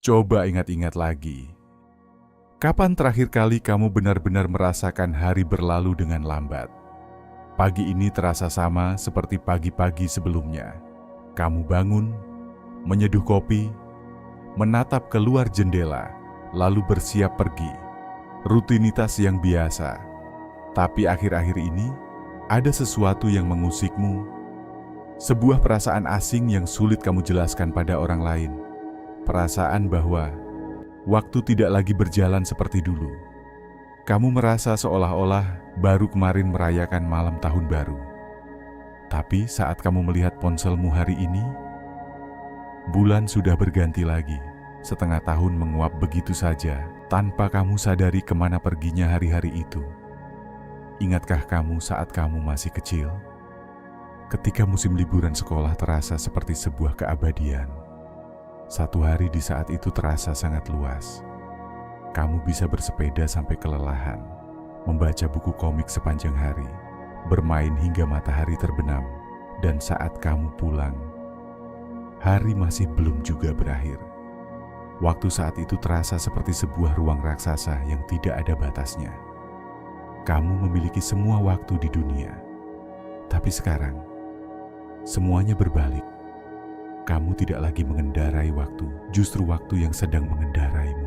Coba ingat-ingat lagi. Kapan terakhir kali kamu benar-benar merasakan hari berlalu dengan lambat? Pagi ini terasa sama seperti pagi-pagi sebelumnya. Kamu bangun, menyeduh kopi, menatap keluar jendela, lalu bersiap pergi. Rutinitas yang biasa. Tapi akhir-akhir ini, ada sesuatu yang mengusikmu. Sebuah perasaan asing yang sulit kamu jelaskan pada orang lain. Perasaan bahwa waktu tidak lagi berjalan seperti dulu. Kamu merasa seolah-olah baru kemarin merayakan malam tahun baru. Tapi saat kamu melihat ponselmu hari ini, bulan sudah berganti lagi. Setengah tahun menguap begitu saja, tanpa kamu sadari kemana perginya hari-hari itu. Ingatkah kamu saat kamu masih kecil? Ketika musim liburan sekolah terasa seperti sebuah keabadian. Satu hari di saat itu terasa sangat luas. Kamu bisa bersepeda sampai kelelahan, membaca buku komik sepanjang hari, bermain hingga matahari terbenam, dan saat kamu pulang, hari masih belum juga berakhir. Waktu saat itu terasa seperti sebuah ruang raksasa yang tidak ada batasnya. Kamu memiliki semua waktu di dunia. Tapi sekarang, semuanya berbalik. Kamu tidak lagi mengendarai waktu, justru waktu yang sedang mengendaraimu.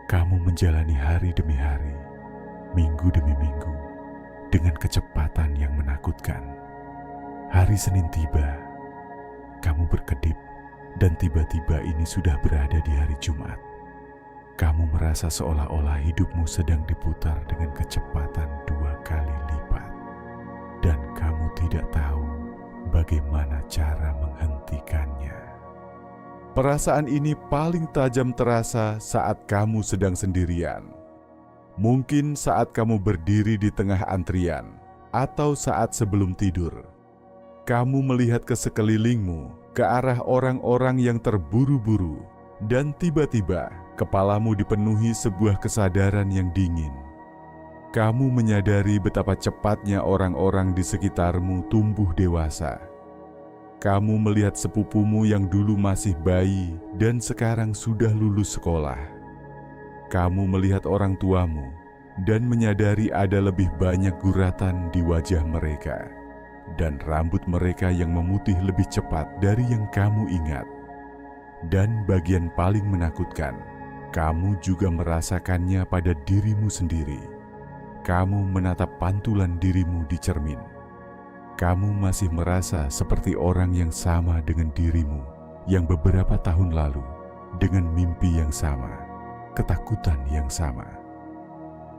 Kamu menjalani hari demi hari, minggu demi minggu, dengan kecepatan yang menakutkan. Hari Senin tiba, kamu berkedip, dan tiba-tiba ini sudah berada di hari Jumat. Kamu merasa seolah-olah hidupmu sedang diputar dengan kecepatan 2 kali lipat. Dan kamu tidak tahu bagaimana cara menghentikannya. Perasaan ini paling tajam terasa saat kamu sedang sendirian. Mungkin saat kamu berdiri di tengah antrian, atau saat sebelum tidur. Kamu melihat ke sekelilingmu, ke arah orang-orang yang terburu-buru, dan tiba-tiba kepalamu dipenuhi sebuah kesadaran yang dingin. Kamu menyadari betapa cepatnya orang-orang di sekitarmu tumbuh dewasa. Kamu melihat sepupumu yang dulu masih bayi dan sekarang sudah lulus sekolah. Kamu melihat orang tuamu dan menyadari ada lebih banyak guratan di wajah mereka, dan rambut mereka yang memutih lebih cepat dari yang kamu ingat. Dan bagian paling menakutkan, kamu juga merasakannya pada dirimu sendiri. Kamu menatap pantulan dirimu di cermin. Kamu masih merasa seperti orang yang sama dengan dirimu yang beberapa tahun lalu, dengan mimpi yang sama, ketakutan yang sama.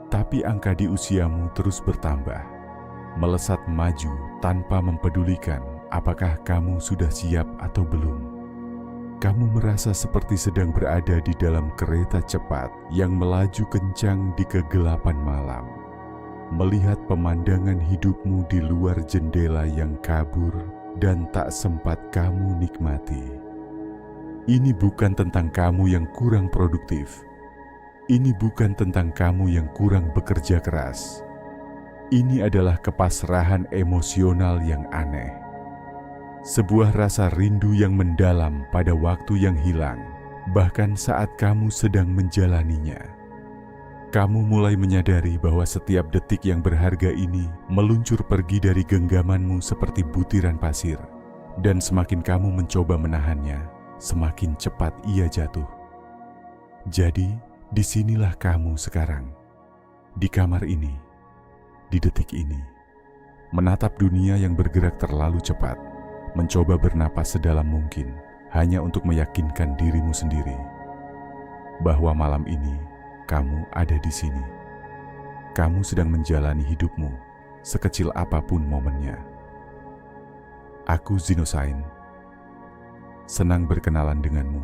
Tapi angka di usiamu terus bertambah, melesat maju tanpa mempedulikan apakah kamu sudah siap atau belum. Kamu merasa seperti sedang berada di dalam kereta cepat yang melaju kencang di kegelapan malam, melihat pemandangan hidupmu di luar jendela yang kabur dan tak sempat kamu nikmati. Ini bukan tentang kamu yang kurang produktif. Ini bukan tentang kamu yang kurang bekerja keras. Ini adalah kepasrahan emosional yang aneh. Sebuah rasa rindu yang mendalam pada waktu yang hilang, bahkan saat kamu sedang menjalaninya. Kamu mulai menyadari bahwa setiap detik yang berharga ini meluncur pergi dari genggamanmu seperti butiran pasir, dan semakin kamu mencoba menahannya, semakin cepat ia jatuh. Jadi, disinilah kamu sekarang, di kamar ini, di detik ini, menatap dunia yang bergerak terlalu cepat, mencoba bernapas sedalam mungkin hanya untuk meyakinkan dirimu sendiri bahwa malam ini kamu ada di sini. Kamu sedang menjalani hidupmu, sekecil apapun momennya. Aku Zinosain, senang berkenalan denganmu.